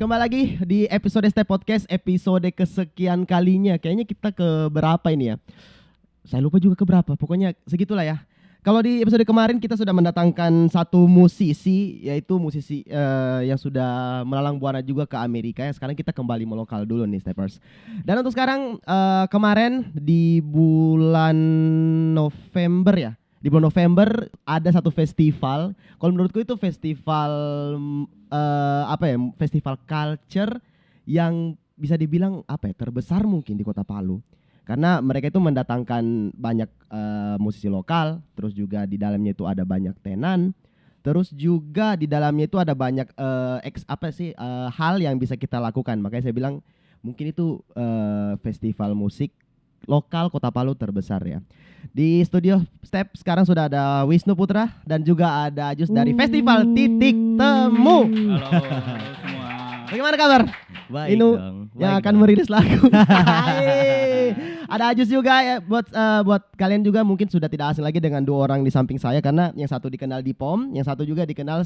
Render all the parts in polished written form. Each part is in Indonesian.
Kembali lagi di episode Step Podcast, episode kesekian kalinya. Kayaknya kita ke berapa ini ya? Saya lupa juga ke berapa, pokoknya segitulah ya. Kalau di episode kemarin kita sudah mendatangkan satu musisi, yaitu musisi yang sudah melalang buana juga ke Amerika ya. Sekarang kita kembali melokal dulu nih Steppers. Dan untuk sekarang kemarin di bulan November ya. Di bulan November ada satu festival. Kalau menurutku itu festival festival culture yang bisa dibilang terbesar mungkin di Kota Palu. Karena mereka itu mendatangkan banyak musisi lokal, terus juga di dalamnya itu ada banyak tenan, terus juga di dalamnya itu ada banyak hal yang bisa kita lakukan. Makanya saya bilang mungkin itu festival musik lokal Kota Palu terbesar ya. Di studio Step sekarang sudah ada Wisnu Putra dan juga ada Ajus dari Festival Titik Temu. Halo semua. Bagaimana kabar? Baik Inu dong. yang Baik akan dong. merilis lagu. Ada Ajus juga ya, buat kalian juga mungkin sudah tidak asing lagi dengan dua orang di samping saya, karena yang satu dikenal di POM, yang satu juga dikenal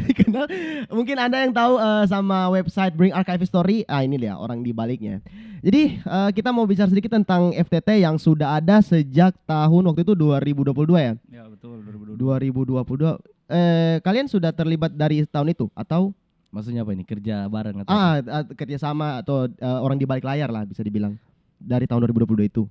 dikenal mungkin Anda yang tahu sama website Bring Archive Story. Ini dia orang di baliknya. Jadi kita mau bicara sedikit tentang FTT yang sudah ada sejak tahun waktu itu 2022 ya. Ya betul 2022. 2022. Kalian sudah terlibat dari tahun itu atau Maksudnya apa ini? Kerja bareng atau? kerjasama atau orang di balik layar lah bisa dibilang dari tahun 2022 itu?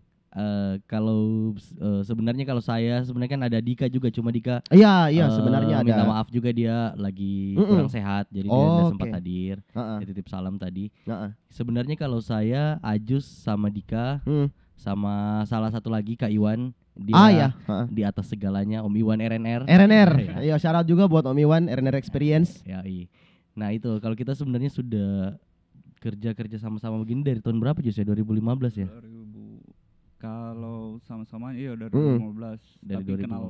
Sebenarnya kalau saya sebenarnya kan ada Dika juga, cuma Dika Iya sebenarnya ada. minta maaf juga, dia lagi kurang sehat, jadi dia tidak sempat Oke. hadir. Heeh. Dia titip salam tadi. Heeh. Sebenarnya kalau saya Ajus sama Dika sama salah satu lagi Kak Iwan, dia Iya. Heeh. di atas segalanya, Om Iwan RNR. RNR. Iya, Iya. shout out juga buat Om Iwan RNR Experience. Ya, iya. Nah itu kalau kita sebenarnya sudah kerja sama-sama begini dari tahun berapa Jus ya? 2015 ya? 2000 kalau sama-sama iya dari 2015. Dari Tapi 2015. kenal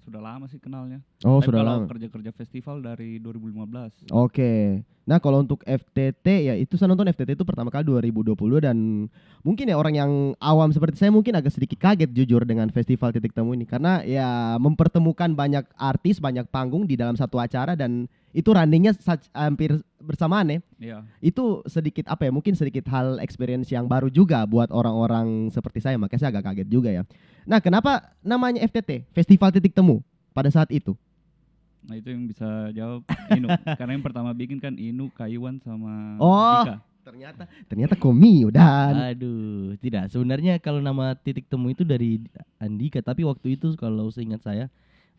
sudah lama sih kenalnya. Oh, Tapi sudah kalau lama. kerja-kerja festival dari 2015. Oke. Nah, kalau untuk FTT ya itu saya nonton FTT itu pertama kali 2020 dan mungkin ya orang yang awam seperti saya mungkin agak sedikit kaget jujur dengan festival Titik Temu ini, karena ya mempertemukan banyak artis, banyak panggung di dalam satu acara dan itu runningnya hampir bersamaan ya. Iya. Itu sedikit mungkin sedikit hal experience yang baru juga buat orang-orang seperti saya, makanya saya agak kaget juga ya. Nah, kenapa namanya FTT, Festival Titik Temu pada saat itu? Nah itu yang bisa jawab Inu. Karena yang pertama bikin kan Inu, Kaiwan sama Oh. Dika. Ternyata Komi udah. Aduh, tidak. Sebenarnya kalau nama Titik Temu itu dari Andika, tapi waktu itu kalau seingat saya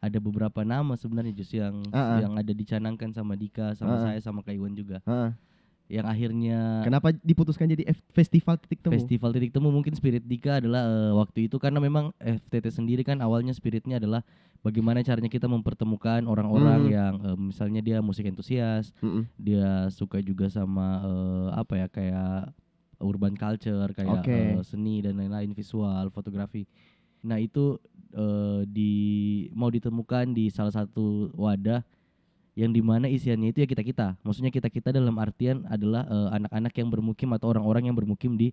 ada beberapa nama sebenarnya Jus yang ada dicanangkan sama Dika, sama saya, sama Kak Iwan juga. Yang akhirnya Kenapa diputuskan jadi Festival Titik Temu? Festival Titik Temu, mungkin spirit Dika adalah waktu itu karena memang FTT sendiri kan awalnya spiritnya adalah bagaimana caranya kita mempertemukan orang-orang yang misalnya dia musik entusias, dia suka juga sama kayak urban culture, kayak seni dan lain-lain, visual, fotografi. Nah itu mau ditemukan di salah satu wadah yang dimana isiannya itu ya kita-kita. Maksudnya kita-kita dalam artian adalah anak-anak yang bermukim atau orang-orang yang bermukim di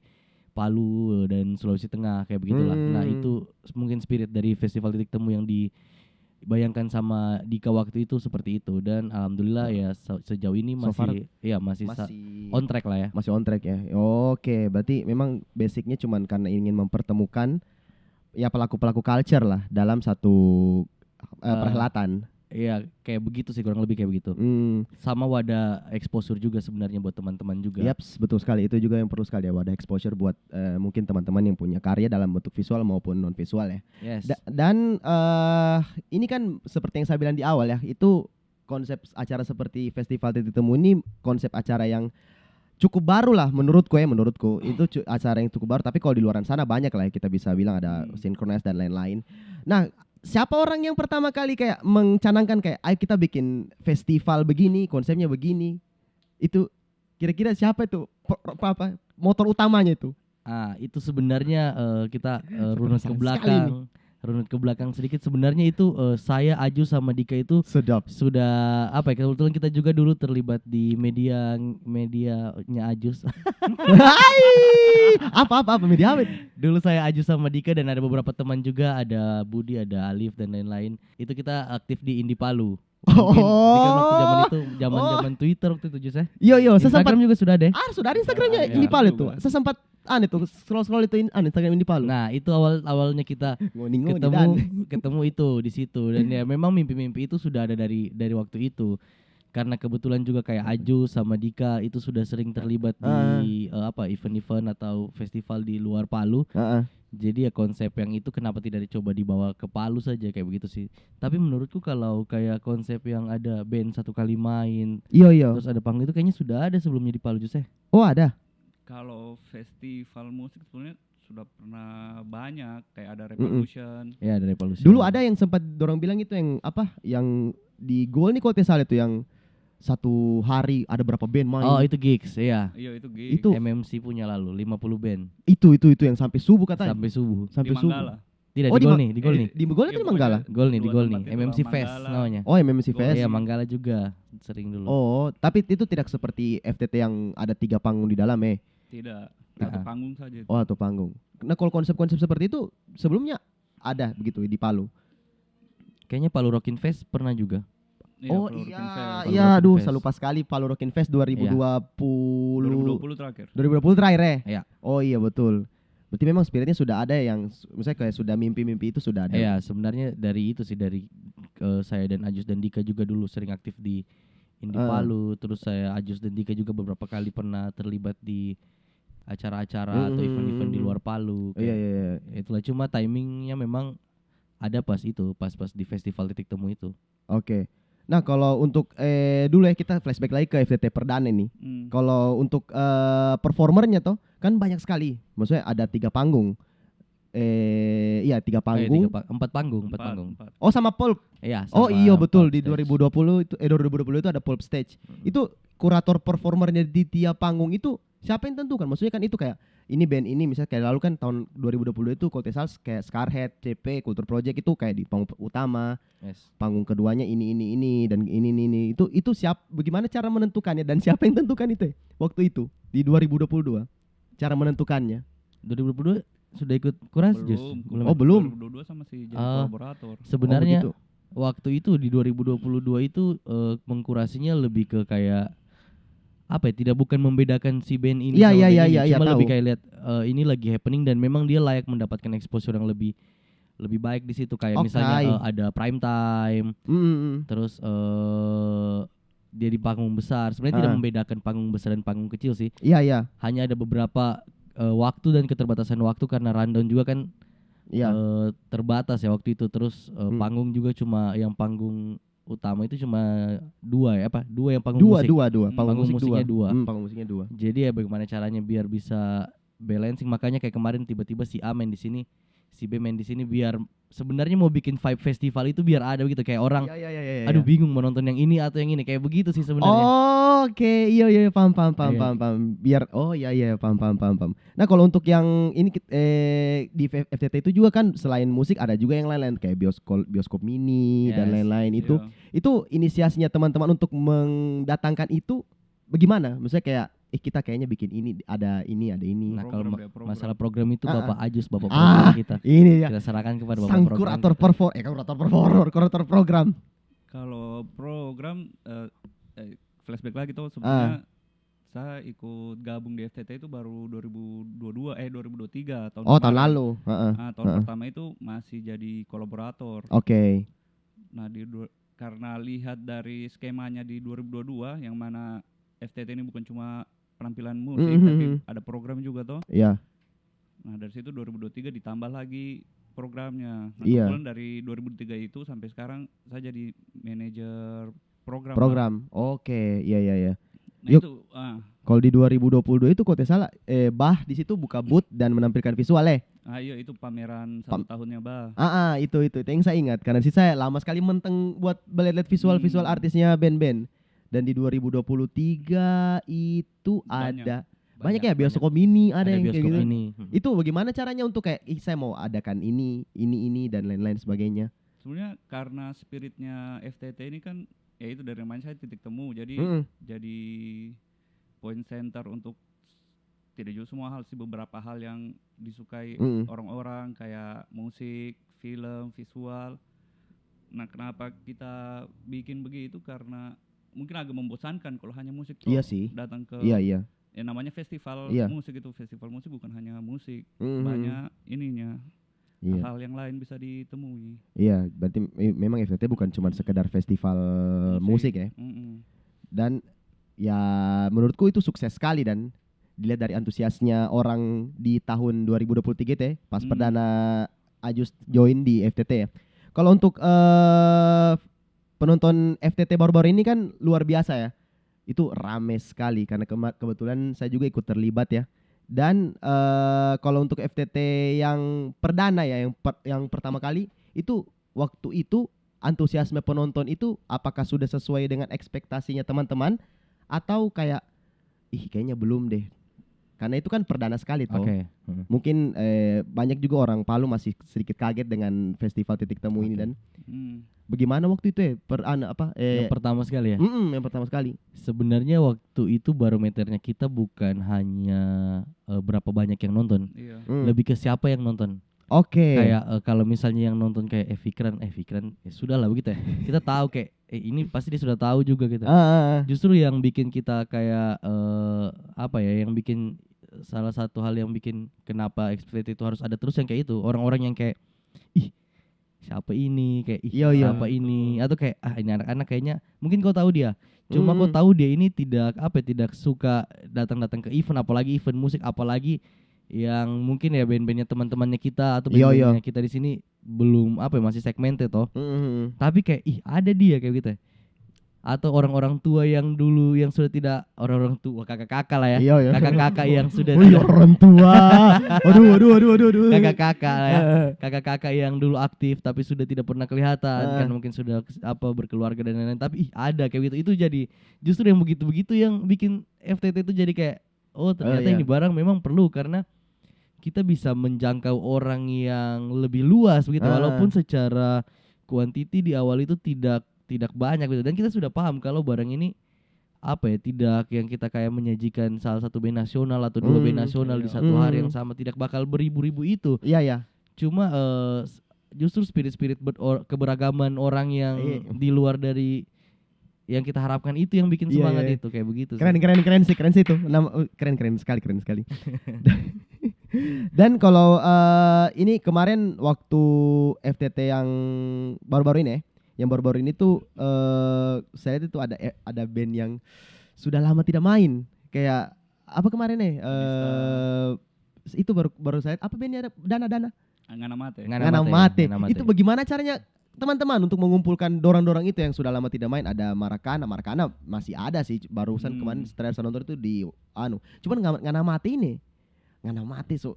Palu dan Sulawesi Tengah, kayak begitulah. Nah itu mungkin spirit dari Festival Titik Temu yang dibayangkan sama Dika waktu itu seperti itu. Dan alhamdulillah ya sejauh ini masih on track lah ya. Masih on track ya. Oke, berarti memang basicnya cuman karena ingin mempertemukan ya pelaku-pelaku culture lah dalam satu perhelatan. Iya, kayak begitu sih, kurang lebih kayak begitu. Sama wadah exposure juga sebenarnya buat teman-teman juga. Yaps, betul sekali. Itu juga yang perlu sekali ya, wadah exposure buat mungkin teman-teman yang punya karya dalam bentuk visual maupun non visual ya. Yes. Dan ini kan seperti yang saya bilang di awal ya, itu konsep acara seperti Festival Titik Temu ini konsep acara yang cukup baru lah menurutku. Itu acara yang cukup baru, tapi kalau di luar sana banyak lah ya, kita bisa bilang ada Synchronize dan lain-lain. Nah, siapa orang yang pertama kali kayak mencanangkan kayak ayo kita bikin festival begini, konsepnya begini? Itu kira-kira siapa itu? Motor utamanya itu? Itu sebenarnya kita runut ke belakang sedikit. Sebenarnya itu saya, Aju sama Dika itu Sedap. sudah kebetulan kita juga dulu terlibat di medianya Ajus. Apa media apa? Dulu saya Aju sama Dika dan ada beberapa teman juga, ada Budi, ada Alif dan lain-lain. Itu kita aktif di Indie Palu. Mungkin waktu zaman itu Oh. zaman Twitter waktu itu Jus ya. Iya iya, sesempat Instagram juga sudah deh. sudah ada Instagramnya Iya, ini Palu juga. tuh. Sesempat tuh scroll itu Instagram ini Palu. Nah, itu awalnya kita Ngoni-ngoni ketemu dan. ketemu itu di situ dan ya memang mimpi-mimpi itu sudah ada dari waktu itu. Karena kebetulan juga kayak Aju sama Dika itu sudah sering terlibat di event-event atau festival di luar Palu. Heeh. Jadi ya konsep yang itu kenapa tidak dicoba dibawa ke Palu saja kayak begitu sih. Tapi menurutku kalau kayak konsep yang ada band satu kali main Iya iya. terus ada panggung itu kayaknya sudah ada sebelumnya di Palu Jus ya. Oh, ada. Kalau festival musik sebenarnya sudah pernah banyak, kayak ada Revolution. Ya ada Revolution. Dulu ada yang sempat dorong bilang itu yang apa? Yang di Gol nih kalau tidak salah itu yang satu hari ada berapa band main. Oh, itu gigs, iya. Iya itu gig. Itu MMC punya lalu 50 band itu yang sampai subuh katanya. sampai subuh. Sampai di subuh. Manggala. Tidak Oh, di Gol nih, di Gol nih. Di Gol atau di Manggala? Gol nih, di Dua Gol tempat nih. itu MMC lah, Fest Manggala. namanya. Oh, MMC Gol. Fest. Iya, Manggala juga sering dulu. Oh, tapi itu tidak seperti FTT yang ada 3 panggung di dalam Tidak, satu Nah. panggung saja itu. Oh, atau panggung. Nah, kalau konsep-konsep seperti itu sebelumnya ada begitu di Palu. Kayaknya Palu Rockin Fest pernah juga. Iya, Oh Pro Rockin iya, Fest. Palu iya, Rockin aduh, Fest. saya lupa sekali Palu Rockin Fest 2020. 2020 terakhir. 2020 terakhir Iya. Oh iya betul. Berarti memang spiritnya sudah ada yang misalnya kayak sudah mimpi-mimpi itu sudah ada. Iya, sebenarnya dari itu sih dari saya dan Ajus dan Dika juga dulu sering aktif di Indie Palu, terus saya Ajus dan Dika juga beberapa kali pernah terlibat di acara-acara atau event-event di luar Palu. Iya kayak iya iya. Itulah cuma timingnya memang ada pas di festival titik temu itu. Oke. Nah, kalau untuk dulu ya kita flashback lagi ke FTT Perdana nih. Kalau untuk performernya toh kan banyak sekali. Maksudnya ada 3 panggung. Iya 3 panggung. 4 panggung. Empat. Oh sama Pulp. Iya. Oh sama iya betul Pulp di Stage. 2020 itu 2020 itu ada Pulp Stage. Itu kurator performernya di tiap panggung itu siapa yang tentukan? Maksudnya kan itu kayak ini band ini misalnya kayak lalu kan tahun 2020 itu kalau tidak salah kayak Scarhead, CP, Culture Project itu kayak di panggung utama, Yes. panggung keduanya ini dan ini. Itu bagaimana cara menentukannya dan siapa yang tentukan itu waktu itu di 2022? Cara menentukannya. 2022 sudah ikut kuras Jus? Belum. Oh, belum. 2022 sama si jadi Ah. kolaborator. Sebenarnya Oh, begitu. waktu itu di 2022 itu mengkurasinya lebih ke kayak apa ya, tidak bukan membedakan si band ini Iya, sama iya, band iya, ini, iya, iya, cuma lebih tahu. kayak lihat ini lagi happening dan memang dia layak mendapatkan exposure yang lebih baik di situ kayak Oke. misalnya ada prime time, terus dia di panggung besar. Sebenarnya tidak membedakan panggung besar dan panggung kecil sih. Iya iya. Hanya ada beberapa waktu dan keterbatasan waktu karena rundown juga kan Iya. terbatas ya waktu itu. Terus panggung juga cuma yang panggung utama itu cuma 2 ya apa? 2 yang panggung musik. Dua. Panggung musiknya 2. Panggung musiknya 2. Jadi ya bagaimana caranya biar bisa balancing, makanya kayak kemarin tiba-tiba si A main di sini, si B main di sini biar sebenarnya mau bikin vibe festival itu biar ada gitu kayak orang Iya. aduh bingung mau nonton yang ini atau yang ini kayak begitu sih sebenarnya. Oke, iya paham. Iya. Biar paham. Nah, kalau untuk yang ini di FTT itu juga kan selain musik ada juga yang lain-lain kayak bioskop mini dan Yes. lain-lain itu. Iya. Itu inisiasinya teman-teman untuk mendatangkan itu bagaimana? Maksudnya kayak kita kayaknya bikin ini ada ini. Nah, kalau Program. masalah program itu Bapak Ajus, Bapak Ah, program kita. ini ya. Kita serahkan kepada Bapak Sang program kurator kita. kurator program. Kalau program flashback lagi tuh sebenarnya saya ikut gabung di FTT itu baru 2023 tahun Oh, tahun kemarin. lalu. Heeh. Nah, tahun pertama itu masih jadi kolaborator. Oke. Nah, karena lihat dari skemanya di 2022 yang mana FTT ini bukan cuma penampilan musik tapi ada program juga toh. Iya. Nah, dari situ 2023 ditambah lagi programnya. Nah, Iya. kebetulan dari 2003 itu sampai sekarang saya jadi manajer program. Program. Oke, iya. Nah, Yuk. itu Kalau di 2022 itu kalau tidak salah Bah di situ buka booth dan menampilkan visual iya itu pameran 1 tahunnya, Bah. Itu yang saya ingat karena sih saya lama sekali menteng buat lihat visual artisnya band-band. Dan di 2023 itu ada banyak ya bioskop mini ada yang kayak bioskop gitu. ini. Itu bagaimana caranya untuk kayak saya mau adakan ini dan lain-lain sebagainya. Sebenarnya karena spiritnya FTT ini kan ya itu dari main saya titik temu jadi point center untuk tidak juga semua hal sih, beberapa hal yang disukai orang-orang kayak musik, film, visual. Nah, kenapa kita bikin begitu? Karena mungkin agak membosankan kalau hanya musik Iya toh sih. datang ke Iya. ya namanya festival Iya. musik itu. Festival musik bukan hanya musik, Mhm. banyak ininya. Iya. Hal yang lain bisa ditemui. Iya, berarti memang FTT bukan cuma sekedar festival musik ya. Dan ya menurutku itu sukses sekali dan dilihat dari antusiasnya orang di tahun 2023 teh pas perdana Ajus join di FTT ya. Kalau untuk penonton FTT baru-baru ini kan luar biasa ya. Itu rame sekali karena kebetulan saya juga ikut terlibat ya. Dan kalau untuk FTT yang perdana ya, yang pertama kali itu, waktu itu antusiasme penonton itu apakah sudah sesuai dengan ekspektasinya teman-teman atau kayak kayaknya belum deh. Karena itu kan perdana sekali toh. Mungkin banyak juga orang Palu masih sedikit kaget dengan festival Titik Temu ini. Dan bagaimana waktu itu ya? Yang pertama sekali ya? Yang pertama sekali. Sebenarnya waktu itu barometernya kita bukan hanya berapa banyak yang nonton, lebih ke siapa yang nonton. Kayak kalau misalnya yang nonton kayak Fikran ya sudah lah begitu ya. Kita tahu kayak ini pasti dia sudah tahu juga gitu. Justru yang bikin kita kayak yang bikin salah satu hal yang bikin kenapa FTT itu harus ada terus yang kayak itu, orang-orang yang kayak siapa ini, kayak siapa ini, atau kayak ini anak-anak kayaknya mungkin kau tahu dia, cuma kau tahu dia ini tidak suka datang-datang ke event, apalagi event musik, apalagi yang mungkin ya band-bandnya teman-temannya kita atau band-bandnya kita di sini belum masih segmented toh. Tapi kayak ada dia kayak gitu. Atau orang-orang tua yang dulu yang sudah tidak, orang-orang tua kakak-kakak lah ya. Kakak-kakak yang sudah orang tua. Aduh. Kakak-kakak lah ya. Kakak-kakak yang dulu aktif tapi sudah tidak pernah kelihatan kan, mungkin sudah berkeluarga dan lain-lain, tapi ada kayak gitu. Itu jadi justru yang begitu-begitu yang bikin FTT itu jadi kayak ternyata ini barang memang perlu, karena kita bisa menjangkau orang yang lebih luas begitu, walaupun secara kuantiti di awal itu tidak banyak gitu. Dan kita sudah paham kalau barang ini tidak yang kita kayak menyajikan salah satu band nasional atau dua band nasional di satu hari yang sama, tidak bakal beribu-ribu itu. Cuma justru spirit keberagaman orang yang di luar dari yang kita harapkan itu yang bikin semangat itu kayak begitu. Keren sih itu. Keren sekali. Dan kalau ini kemarin waktu FTT yang baru-baru ini tuh saya lihat itu ada band yang sudah lama tidak main. Kayak apa kemarin nih? Itu baru saya apa bandnya, Dana Ngana Mate. Itu bagaimana caranya teman-teman untuk mengumpulkan dorang-dorang itu yang sudah lama tidak main? Ada Marakana masih ada sih, barusan kemarin setelah saya nonton itu di cuman Ngana Mate so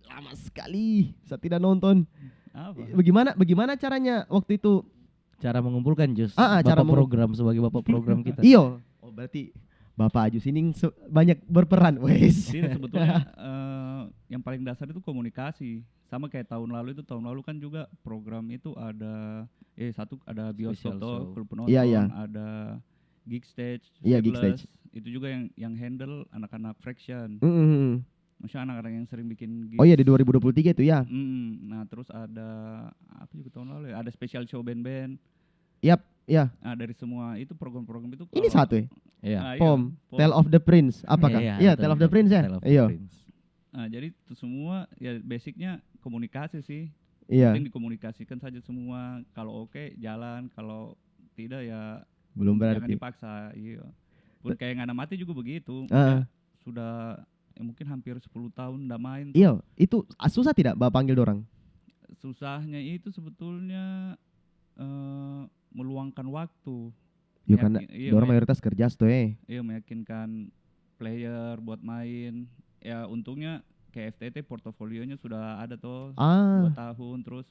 lama sekali saya tidak nonton. Bagaimana caranya waktu itu? Cara mengumpulkan program sebagai bapak program kita. Berarti Bapak Ajus ini banyak berperan. Sebetulnya yang paling dasar itu komunikasi. Sama kayak tahun lalu kan juga program itu ada ada bioskop toh, klub penonton, ada gig stage, gig stage. Itu juga yang handle anak-anak Fraction. Maksudnya anak-anak yang sering bikin gigs. Di 2023 itu ya. Nah, terus ada apa juga tahun lalu ya? Ada special show band-band. Nah, dari semua itu program-program itu ini satu ya. POM, Tale of the Prince. Apakah? Tale of the Prince ya. Nah, jadi itu semua ya basicnya komunikasi sih. Penting dikomunikasikan saja semua. Kalau oke jalan, kalau tidak ya belum berarti. Jangan dipaksa. Pun kayak Ngana Mate juga begitu. Sudah mungkin hampir 10 tahun nggak main. Itu susah tidak Bapak panggil dorang? Susahnya itu sebetulnya meluangkan waktu. Karena dorang mayoritas kerja tuh meyakinkan player buat main. Ya untungnya kayak FTT portofolionya sudah ada tuh 2 tahun, terus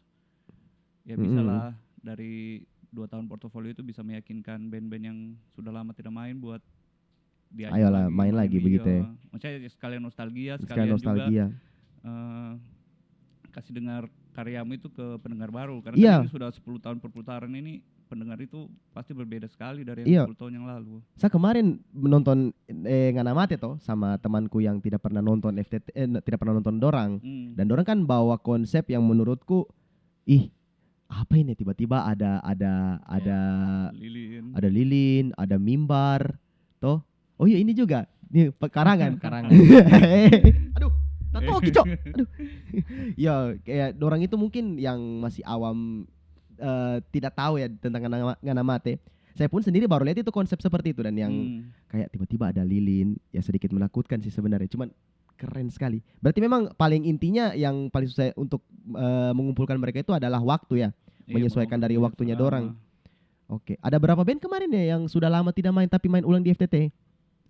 ya bisa lah dari 2 tahun portofolio itu bisa meyakinkan band-band yang sudah lama tidak main buat ayolah main lagi begitu ya. Maksudnya sekalian nostalgia, sekalian juga kasih dengar karyamu itu ke pendengar baru. Karena ini sudah 10 tahun perputaran ini, pendengar itu pasti berbeda sekali dari yang 10 tahun yang lalu. Saya kemarin menonton Ngana Mate toh sama temanku yang tidak pernah nonton tidak pernah nonton dorang. Dan dorang kan bawa konsep yang menurutku apa ini tiba-tiba ada Lilin. ada lilin, ada mimbar, toh. Oh iya ini juga. Nih karangan. Karangan. Aduh, tato Cok. Aduh. Ya, kayak orang itu mungkin yang masih awam tidak tahu ya tentang Nganamate. Saya pun sendiri baru lihat itu konsep seperti itu dan yang kayak tiba-tiba ada lilin, ya sedikit menakutkan sih sebenarnya. Cuman keren sekali. Berarti memang paling intinya yang paling susah untuk mengumpulkan mereka itu adalah waktu ya. Menyesuaikan dari waktunya dorang. Oke, ada berapa band kemarin ya yang sudah lama tidak main tapi main ulang di FTT?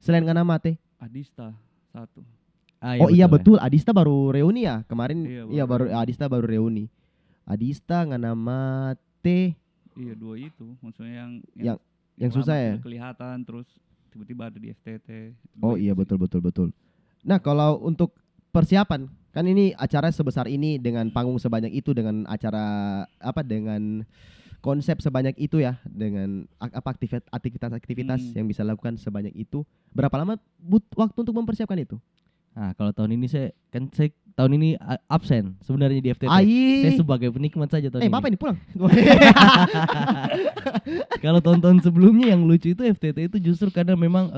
Selain Nganamate? Adista 1. Oh iya betul, Adista baru reuni ya kemarin. Iya, baru Adista baru reuni. Adista, Nganamate. Iya 2 itu, maksudnya yang susah ya. Kelihatan terus tiba-tiba ada di FTT. Oh iya betul. Nah kalau untuk persiapan kan ini acara sebesar ini dengan panggung sebanyak itu dengan acara dengan konsep sebanyak itu ya dengan aktivitas yang bisa lakukan sebanyak itu, berapa lama waktu untuk mempersiapkan itu? Nah, kalau tahun ini saya tahun ini absen sebenarnya di FTT. Saya sebagai penikmat saja tahun ini. Bapak ini pulang. Kalau tahun-tahun sebelumnya yang lucu itu FTT itu justru karena memang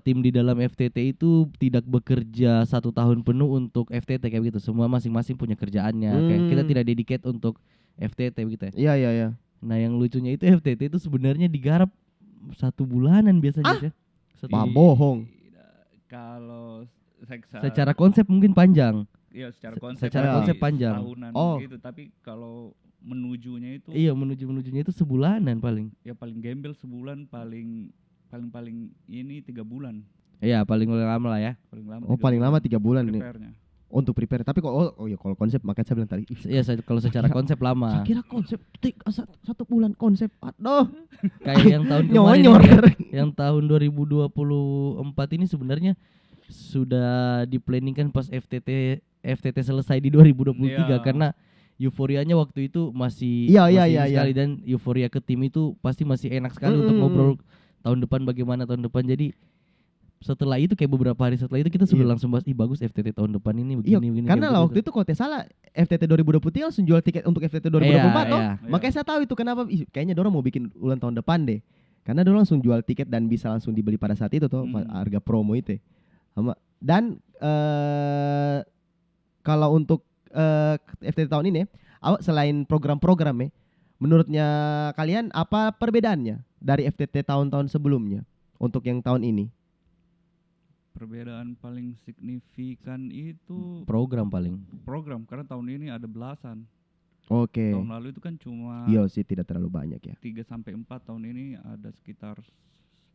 tim di dalam FTT itu tidak bekerja 1 tahun penuh untuk FTT kayak gitu. Semua masing-masing punya kerjaannya. Kayak kita tidak dedicate untuk FTT begitu ya. Iya. Nah, yang lucunya itu FTT itu sebenarnya digarap 1 bulanan biasanya ya. Bohong. Kalau secara konsep mungkin panjang. Iya, secara konsep panjang. Tahunan gitu, tapi kalau menujunya itu menujunya itu sebulanan paling. Ya paling gembel sebulan, paling ini 3 bulan. Iya, paling lama lah ya. Paling lama 3 bulan nih. Untuk prepare. Tapi kalau konsep makanya saya bilang tadi. Iya, kalau secara konsep lama. Saya kira konsep 1 bulan konsep. Aduh. Kayak yang tahun kemarin yang tahun 2024 ini sebenarnya sudah diplanningkan pas FTT selesai di 2023 karena euforianya waktu itu masih sekali dan euforia ke tim itu pasti masih enak sekali untuk ngobrol tahun depan bagaimana tahun depan. Jadi setelah itu kayak beberapa hari setelah itu kita sudah langsung bahas bagus FTT tahun depan ini begini. Karena lah waktu itu kalau tidak salah FTT 2023 langsung jual tiket untuk FTT 2024 toh. Makanya saya tahu itu kenapa kayaknya dorang mau bikin ulang tahun depan deh. Karena dorang langsung jual tiket dan bisa langsung dibeli pada saat itu toh, harga promo itu. Dan kalau untuk FTT tahun ini selain program-program menurutnya kalian apa perbedaannya dari FTT tahun-tahun sebelumnya untuk yang tahun ini? Perbedaan paling signifikan itu program karena tahun ini ada belasan. Oke. Tahun lalu itu kan cuma iya sih tidak terlalu banyak ya. 3-4 tahun ini ada sekitar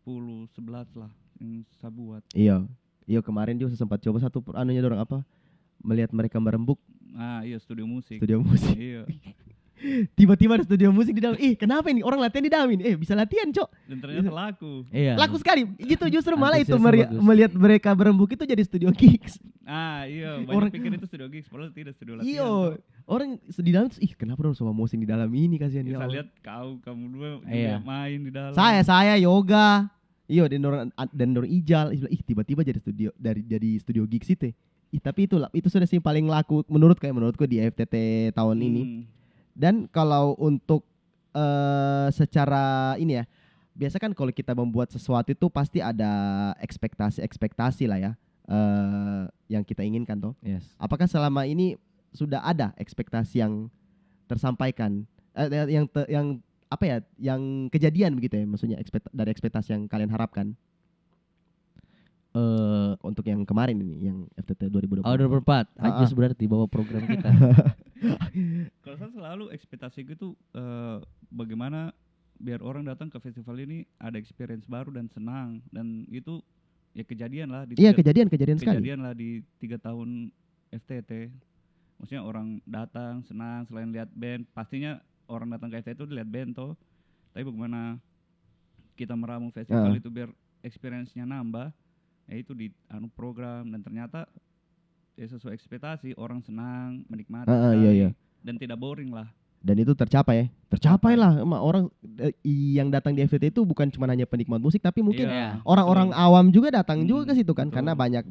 10-11 lah yang saya buat. Iya kemarin juga sempat coba satu dorang melihat mereka merembuk. Iya studio musik. Iya. Tiba-tiba ada studio musik di dalam. Kenapa ini orang latihan di dalam ini? Bisa latihan, Cok. Dan ternyata laku. Iya. Laku sekali. Gitu justru malah itu melihat mereka berembuk itu jadi studio gigs. Iya, banyak pikir itu studio gigs, padahal tidak studio latihan. Iya. Orang di dalam kenapa dong sama musik di dalam ini kasihan ya. Saya lihat kamu dua juga main di dalam. Saya yoga. Iya, dan orang Ijal tiba-tiba jadi studio gigs itu. Tapi itu sudah sih paling laku menurutku di FTT tahun ini. Dan kalau untuk secara ini ya, biasa kan kalau kita membuat sesuatu itu pasti ada ekspektasi lah ya, yang kita inginkan toh. Yes. Apakah selama ini sudah ada ekspektasi yang tersampaikan, yang kejadian begitu ya, maksudnya dari ekspektasi yang kalian harapkan? Untuk yang kemarin ini, yang FTT 2024. 2024, Ajus berarti bawa program kita. Kalau saya selalu ekspektasi gitu bagaimana biar orang datang ke festival ini ada experience baru dan senang, dan itu ya kejadian lah. Kejadian sekali. Kejadian lah di 3 tahun FTT. Maksudnya orang datang senang, selain lihat band, pastinya orang datang ke FTT itu lihat band toh. Tapi bagaimana kita meramu festival itu biar experience-nya nambah, itu di program, dan ternyata sesuai ekspektasi, orang senang, menikmati dan tidak boring lah. Dan itu tercapai lah. Orang yang datang di FTT itu bukan cuma hanya penikmat musik, tapi mungkin orang-orang awam juga datang juga ke situ kan. Betul. Karena banyak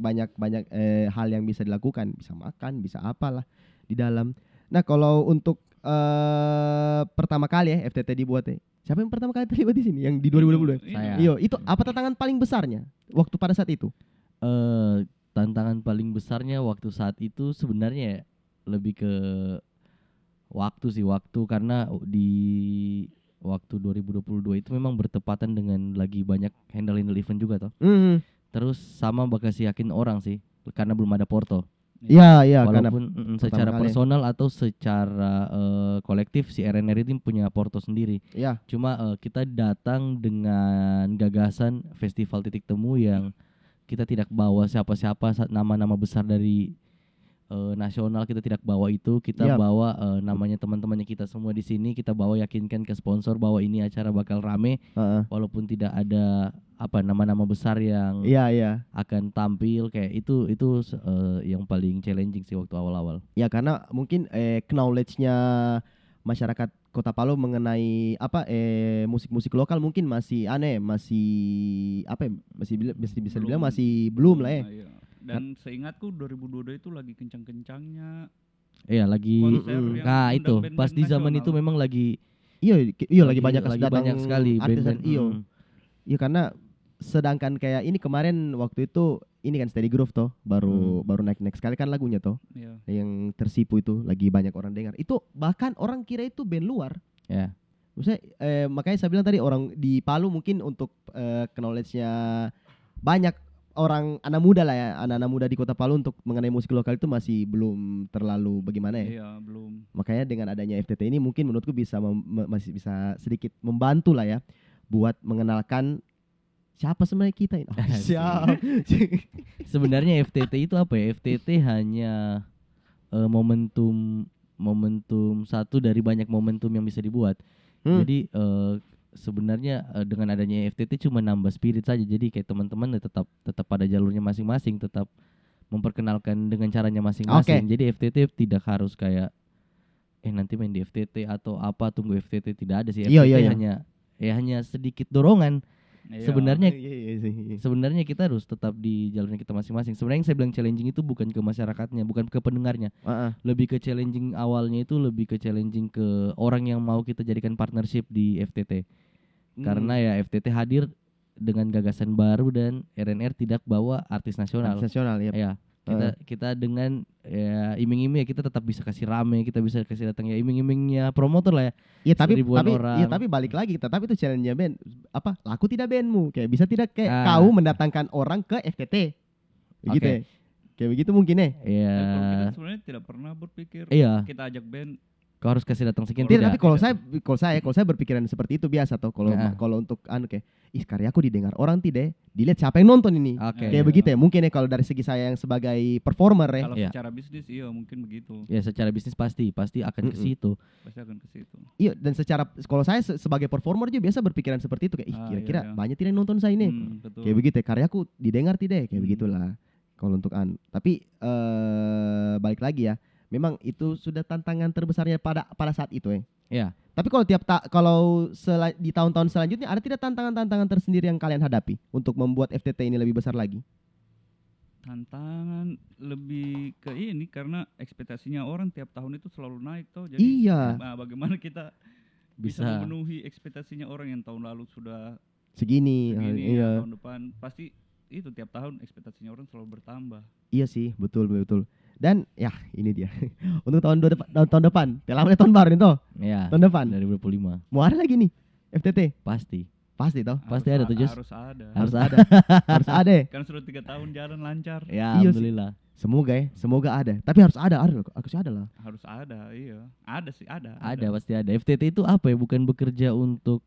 hal yang bisa dilakukan, bisa makan, bisa apalah di dalam. Nah kalau untuk pertama kali ya FTT dibuat ya. Siapa yang pertama kali terlibat di sini? Yang di 2020 ya? Saya. Iya, itu apa tantangan paling besarnya waktu pada saat itu? Tantangan paling besarnya waktu saat itu sebenarnya lebih ke waktu karena di waktu 2022 itu memang bertepatan dengan lagi banyak handle event juga toh. Terus sama bakal yakin orang sih karena belum ada Porto. Iya, karena walaupun secara personal atau secara kolektif si RNR ini punya Porto sendiri. Iya. Cuma kita datang dengan gagasan festival titik temu yang kita tidak bawa siapa-siapa nama-nama besar dari nasional, kita tidak bawa itu, kita bawa namanya teman-temannya kita semua di sini, kita bawa yakinkan ke sponsor bahwa ini acara bakal rame, walaupun tidak ada nama-nama besar yang akan tampil kayak itu yang paling challenging sih waktu awal-awal. Ya karena mungkin knowledge-nya masyarakat Kota Palu mengenai musik-musik lokal mungkin masih bisa dibilang masih belum lah ya. Iya. Dan seingatku 2022 itu lagi kencang-kencangnya. Iya, lagi itu pas di zaman itu memang lagi lagi banyak sekali band-band. Iya karena sedangkan kayak ini kemarin waktu itu ini kan Steady Groove toh baru naik sekali kan lagunya toh. Iya. Yang tersipu itu lagi banyak orang dengar. Itu bahkan orang kira itu band luar. Ya. Maksudnya makanya saya bilang tadi orang di Palu mungkin untuk knowledge-nya banyak orang anak muda di Kota Palu untuk mengenai musik lokal itu masih belum terlalu bagaimana ya. Iya, belum. Makanya dengan adanya FTT ini mungkin menurutku masih bisa sedikit membantu lah ya buat mengenalkan siapa sebenarnya kita ini. Siap. Sebenarnya FTT itu apa ya? FTT hanya momentum satu dari banyak momentum yang bisa dibuat. Jadi sebenarnya dengan adanya FTT cuma nambah spirit saja. Jadi kayak teman-teman tetap pada jalurnya masing-masing, tetap memperkenalkan dengan caranya masing-masing. Jadi FTT tidak harus kayak nanti main di FTT atau apa tunggu FTT, tidak ada sih. FTT hanya sedikit dorongan. Sebenarnya kita harus tetap di jalurnya kita masing-masing. Sebenarnya yang saya bilang challenging itu bukan ke masyarakatnya, bukan ke pendengarnya. Lebih ke challenging awalnya itu lebih ke challenging ke orang yang mau kita jadikan partnership di FTT. Karena ya FTT hadir dengan gagasan baru dan RNR tidak bawa artis nasional. Ya. Kita dengan ya iming-iming ya kita tetap bisa kasih rame, kita bisa kasih datang ya iming-imingnya promotor lah ya. Iya tapi balik lagi tetap itu challenge-nya band laku tidak bandmu kayak bisa tidak kayak kau mendatangkan orang ke FTT begitu ya. Kayak begitu mungkin ya. Iya. Kita sebenarnya tidak pernah berpikir kita ajak band kau harus kasih datang sekian. Tapi kalau saya berpikiran seperti itu biasa toh kalau untuk kayak karyaku didengar orang tidak dilihat siapa yang nonton ini. Kayak begitu ya mungkin ya kalau dari segi saya yang sebagai performer ya. Kalau secara bisnis mungkin begitu. Ya secara bisnis pasti akan ke situ. Pasti akan ke situ. Iya dan kalau saya sebagai performer juga biasa berpikiran seperti itu kayak kira-kira banyak tidak yang nonton saya ini. Kayak begitu ya karyaku didengar tidak kayak begitulah. Kalau untuk tapi balik lagi ya. Memang itu sudah tantangan terbesarnya pada saat itu ya. Iya. Tapi kalau di tahun-tahun selanjutnya ada tidak tantangan-tantangan tersendiri yang kalian hadapi untuk membuat FTT ini lebih besar lagi? Tantangan lebih ke ini karena ekspektasinya orang tiap tahun itu selalu naik toh. Jadi bagaimana kita bisa memenuhi ekspektasinya orang yang tahun lalu sudah segini tahun depan pasti itu tiap tahun ekspektasinya orang selalu bertambah. Iya sih, betul. Dan ya ini dia. Untuk tahun depan, telamnya tahun baru itu. Iya. Tahun depan 2025. Mau ada lagi nih FTT? Pasti toh. Pasti ada tuh Jus. Harus ada. Harus ada. Kan sudah 3 tahun jalan lancar. Ya, alhamdulillah. Semoga ada. Tapi harus ada lah. Harus ada, iya. Ada sih, ada. Ada pasti ada. FTT itu apa ya? Bukan bekerja untuk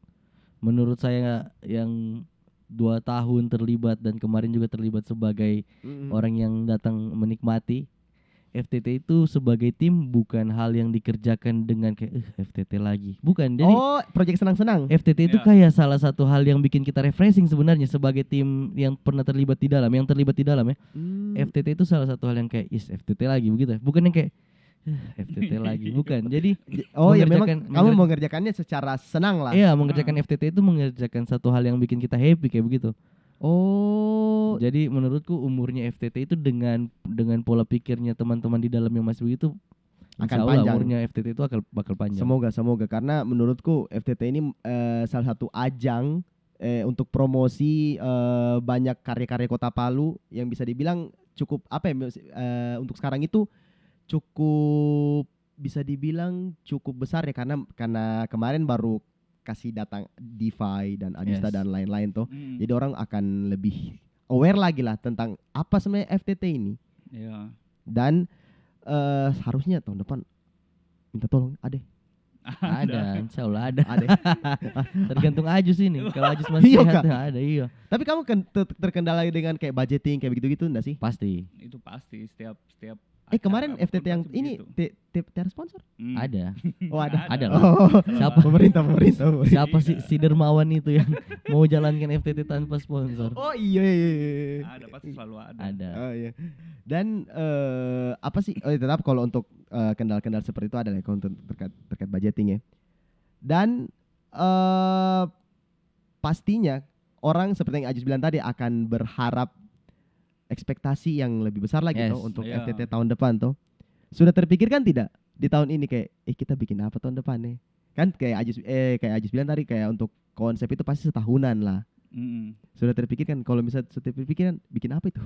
menurut saya yang 2 tahun terlibat dan kemarin juga terlibat sebagai orang yang datang menikmati. FTT itu sebagai tim bukan hal yang dikerjakan dengan kayak FTT lagi. Bukan. Jadi proyek senang-senang. FTT itu kayak salah satu hal yang bikin kita refreshing sebenarnya sebagai tim yang pernah terlibat di dalam ya. FTT itu salah satu hal yang kayak FTT lagi begitu. Bukan yang kayak FTT lagi, bukan. Jadi ya memang kamu mengerjakannya secara senang lah. Iya, mengerjakan FTT itu mengerjakan satu hal yang bikin kita happy kayak begitu. Jadi menurutku umurnya FTT itu dengan pola pikirnya teman-teman di dalam yang masih begitu Insya Allah panjang. umurnya FTT itu bakal panjang. Semoga karena menurutku FTT ini salah satu ajang untuk promosi banyak karya-karya Kota Palu yang bisa dibilang cukup untuk sekarang itu cukup bisa dibilang cukup besar ya, karena kemarin baru kasih datang DeFi dan Adista dan lain-lain tuh. Jadi orang akan lebih aware lagi lah tentang apa sebenarnya FTT ini. Iya. Dan harusnya tahun depan minta tolong Ade. Ada, insya Allah ada. Ade. Tergantung Ajus ini. Kalau Ajus masih Iya, sehat, Kak. ada iya. Tapi kamu kan terkendala dengan kayak budgeting kayak begitu-gitu enggak sih? Pasti Itu pasti setiap Kemarin acara FTT yang apapun ini pasti begitu. tiada sponsor? ada. Oh, ada. Ada lah. Oh, Siapa? pemerintah. Siapa sih si Dermawan itu yang mau jalankan FTT tanpa sponsor? Oh iya. Ada, pasti selalu ada. Ada. Oh iya. Dan apa sih? Tetap kalau untuk kendala-kendala seperti itu ada lah kalau untuk terkait budgeting ya. Dan pastinya orang seperti yang Ajus bilang tadi akan berharap ekspektasi yang lebih besar lagi Yes. toh untuk Iya. FTT tahun depan toh. Sudah terpikirkan tidak di tahun ini kayak kita bikin apa tahun depan nih? Kan kayak Ajus bilang tadi kayak untuk konsep itu pasti setahunan lah. Sudah terpikirkan kalau misalnya sudah terpikirkan bikin apa itu?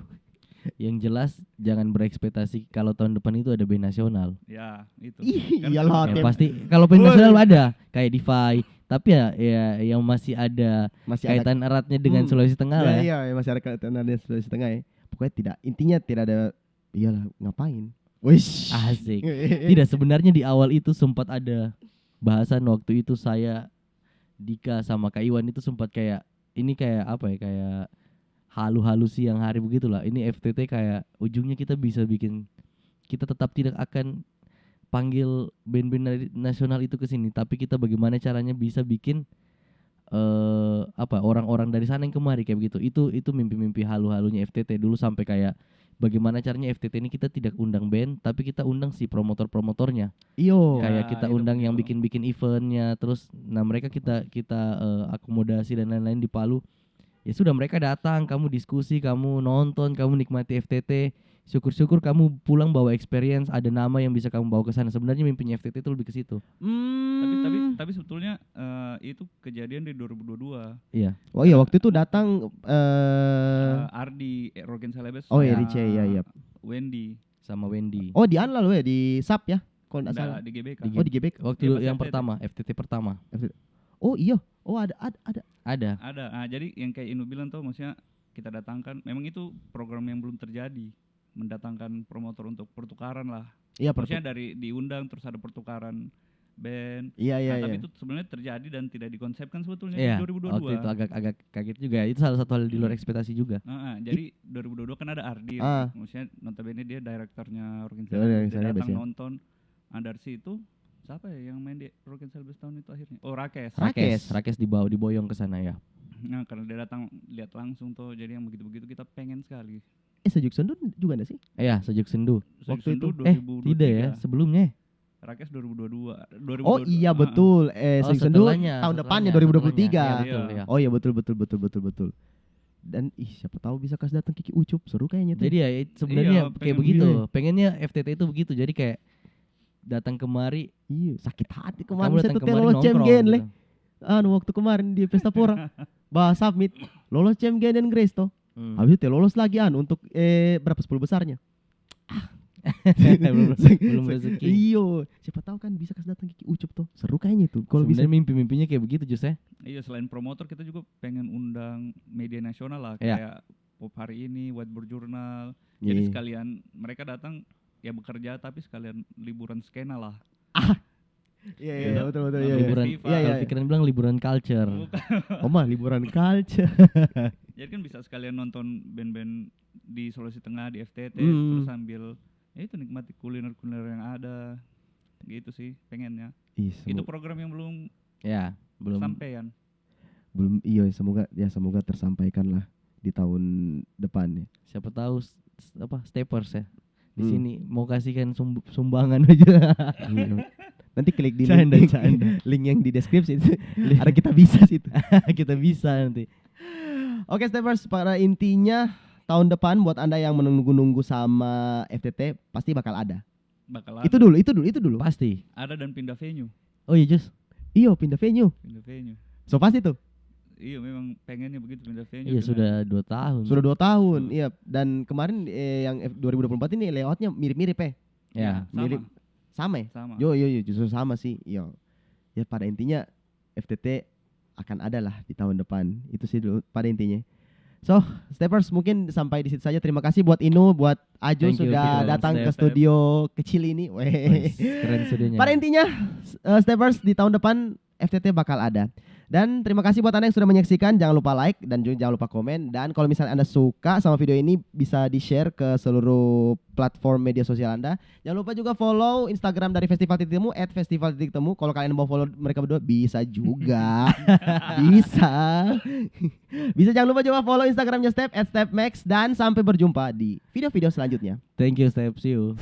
Yang jelas jangan berekspektasi kalau tahun depan itu ada band nasional. Ya, itu. Iyalah, Ya, tim. pasti kalau band nasional ada kayak DeFi, tapi ya yang masih ada Masih ada kaitan eratnya dengan Sulawesi Tengah lah. Iya, masih ada kaitan ada Sulawesi Tengah ya. Pokoknya intinya tidak ada iyalah ngapain. Wish. Asik. Tidak, sebenarnya di awal itu sempat ada bahasan waktu itu saya Dika sama Kak Iwan itu sempat kayak ini kayak apa ya, kayak halu-halu siang hari begitulah. Ini FTT kayak ujungnya kita bisa bikin, kita tetap tidak akan panggil band-band nasional itu ke sini, tapi kita bagaimana caranya bisa bikin orang-orang dari sana yang kemari kayak begitu. Itu mimpi-mimpi halu-halunya FTT dulu, sampai kayak bagaimana caranya FTT ini kita tidak undang band tapi kita undang si promotor-promotornya. Iyo. Kayak Ya, kita itu undang yang betul. bikin eventnya, terus mereka kita akomodasi dan lain-lain di Palu. Ya sudah, mereka datang, kamu diskusi, kamu nonton, kamu nikmati FTT. Syukur-syukur kamu pulang bawa experience, ada nama yang bisa kamu bawa ke sana. Sebenarnya mimpinya FTT itu lebih ke situ. Tapi sebetulnya itu kejadian di 2022. Iya. Oh iya, waktu itu datang Ardi, Rogen Celebes. oh iya sama Rice iya. Wendy. Sama Wendy. Oh di Anla loh ya, di SAP ya kalau enggak salah. Di GBK. Oh di GBK. Waktu Iya, pas yang FTT. pertama, FTT pertama. Oh iya. Oh ada. Ada. Ada. Nah, jadi yang kayak Inu bilang tuh, maksudnya kita datangkan, memang itu program yang belum terjadi, mendatangkan promotor untuk pertukaran lah. Iya Maksudnya dari diundang terus ada pertukaran band. Iya. Tapi itu sebenarnya terjadi dan tidak dikonsepkan sebetulnya Iya. di 2022. Waktu itu agak kaget juga. Itu salah satu hal di luar ekspektasi juga. Jadi 2022 kan ada Ardi, maksudnya notabene dia direkturnya Rogen Oh, Rogen Celebes, dia Celebes, datang ya. nonton. Dari situ siapa ya yang main di Rogen Celebes tahun itu akhirnya? Oh, Rakes. Rakes. Diboyong ke sana ya. Nah, karena dia datang lihat langsung tuh, jadi yang begitu-begitu kita pengen sekali. Sejuk Sendu juga enggak sih? Iya, Sejuk Sendu. Waktu itu. 2023. Tidak ya, sebelumnya. Rakes 2022. Oh iya betul. Sejuk Sendu setelahnya, tahun depannya setelahnya. 2023. Iya, betul, Iya. ya. Oh iya betul. Dan siapa tahu bisa kasih datang Kiki Ucup, seru kayaknya tuh. Jadi ya sebenarnya Iya, kayak pengen begitu. iya. Pengennya FTT itu begitu. Jadi kayak datang kemari, Iya, sakit hati kamu kemarin saya datang tuh kemari lolos Cem nongkrong Gen gitu. leh. Waktu kemarin di Pesta Pora. Bahas submit, lolos Cem Gen dan Grace toh. Habis itu lolos lagi untuk berapa 10 besarnya. belum rezeki. Iyo, siapa tahu kan bisa kasih datang Kiki Ucup tuh. Seru kayaknya tuh. Kalau bisa. Sebenarnya mimpi-mimpinya kayak begitu Jus ya. Iya, selain promotor kita juga pengen undang media nasional lah, Iya. kayak Pop Hari Ini, Whiteboard Journal. Iya. Jadi sekalian mereka datang ya bekerja tapi sekalian liburan skena lah. Iya, betul. Nah, Iya. Liburan. FIFA. Iya. Kalau pikiran bilang liburan culture. Bukan. Mah liburan culture. Jadi kan bisa sekalian nonton band-band di Sulawesi Tengah, di FTT, Hmm. terus sambil ya itu nikmati kuliner-kuliner yang ada. Gitu sih pengennya. Itu program yang belum Ya, belum. sampean. Belum iya, semoga tersampaikan lah di tahun depan ya. Siapa tahu steppers ya. Di Hmm. sini mau kasihkan sumbangan aja. Iya. Nanti klik di Canda, link, canda. link yang di deskripsi itu. Ada kita bisa situ. Kita bisa nanti. Oke Steppers, pada intinya tahun depan buat Anda yang menunggu-nunggu sama FTT pasti bakal ada. bakal Itu dulu. Pasti. ada dan pindah venue. Oh iya Jus. Iyo pindah venue. So pasti tuh. Iya memang pengennya begitu pindah venue. Iya sudah 2 tahun. Sudah 2 tahun. Iya, dan kemarin yang 2024 ini layoutnya mirip-mirip Ya. Mirip sama. Sama. Yo justru sama sih. Yo. Ya pada intinya FTT akan ada lah di tahun depan. Itu sih dulu pada intinya. So, Steppers mungkin sampai di situ saja. Terima kasih buat Inu, buat Aju Thank you, sudah Vito. datang ke Step. studio kecil ini. Wih, keren studionya. Pada intinya Steppers di tahun depan FTT bakal ada. Dan terima kasih buat Anda yang sudah menyaksikan. Jangan lupa like dan juga jangan lupa komen. Dan kalau misalnya Anda suka sama video ini, bisa di-share ke seluruh platform media sosial Anda. Jangan lupa juga follow Instagram dari Festival Titik Temu @festival_titik_temu. Kalau kalian mau follow mereka berdua bisa juga. Bisa jangan lupa juga follow Instagramnya Step @stepmax. Dan sampai berjumpa di video-video selanjutnya. Thank you Step, see you.